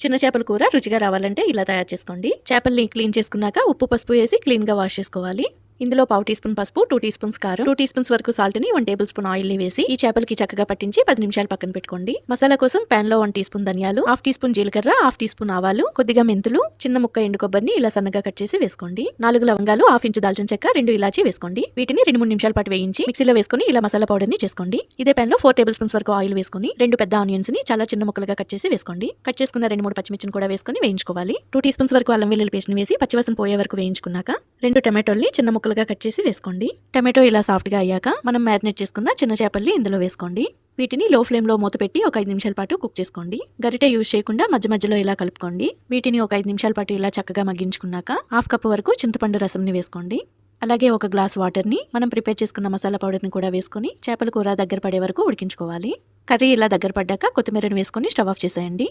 చిన్న చేపల కూర రుచిగా రావాలంటే ఇలా తయారు చేసుకోండి. చేపల్ని క్లీన్ చేసుకున్నాక ఉప్పు పసుపు వేసి క్లీన్ గా వాష్ చేసుకోవాలి. ఇందులో 1/2 టీ స్పూన్ పసుపు, 2 టీ స్పూన్స్ కారం, 2 టీ స్పూన్స్ వరకు సాల్ట్ ని 1 టేబుల్ స్పూన్ ఆయిల్ ని వేసి ఈ చేపలకి చక్కగా పట్టించి 10 నిమిషాలు పక్కన పెట్టుకోండి. మసాలా కోసం పాన్ లో 1 టీ స్పూన్ ధనియాలు, 1/2 టీ స్పూన్ జీలకర్ర, 1/2 టీ స్పూన్ ఆవాలు, కొద్దిగా మెంతులు, చిన్న ముక్క ఎండు కొబ్బరిని ఇలా సన్నగా కట్ చేసి వేసుకోండి. 4 లవంగాలు, 1/2 ఇంచు దాల్చిన చెక్క, 2 ఇలాచీ వేసుకోండి. వీటిని 2-3 నిమిషాల పాటు వేయించి మిక్సీలో వేసుకుని ఇలా మసాలా పౌడర్ ని చేసుకోండి. ఇదే పాన్ లో 4 టేబుల్ స్పూన్స్ వరకు ఆయిల్ వేసుకుని 2 పెద్ద ఆనియన్స్ ని చాలా చిన్న ముక్కలుగా కట్ చేసి వేసుకోండి. కట్ చేసుకున్న 2-3 పచ్చిమిర్చిని కూడా వేసుకుని వేయించుకోవాలి. 2 టీ స్పూన్స్ వరకు అల్లం వెల్లుల్లి పేస్ట్ ని వేసి పచ్చివాసన పోయే వరకు వేయించుకున్నాక 2 టమాటోల్ని చిన్న ముక్కలుగా కట్ చేసి వేసుకోండి. టమాటో ఇలా సాఫ్ట్ గా అయ్యాక మనం మ్యారినేట్ చేసుకున్న చిన్న చేపల్ని ఇందులో వేసుకోండి. వీటిని లో ఫ్లేమ్ లో మూత పెట్టి ఒక 5 నిమిషాల పాటు కుక్ చేసుకోండి. గరిటె యూజ్ చేయకుండా మధ్య మధ్యలో ఇలా కలుపుకోండి. వీటిని ఒక 5 నిమిషాల పాటు ఇలా చక్కగా మగ్గించుకున్నాక 1/2 కప్ వరకు చింతపండు రసంని వేసుకోండి. అలాగే 1 గ్లాస్ వాటర్ ని మనం ప్రిపేర్ చేసుకున్న మసాలా పౌడర్ ని కూడా వేసుకుని చేపల కూర దగ్గర పడే వరకు ఉడికించుకోవాలి. కర్రీ ఇలా దగ్గర పడ్డాక కొత్తిమీరని వేసుకుని స్టవ్ ఆఫ్ చేసేయండి.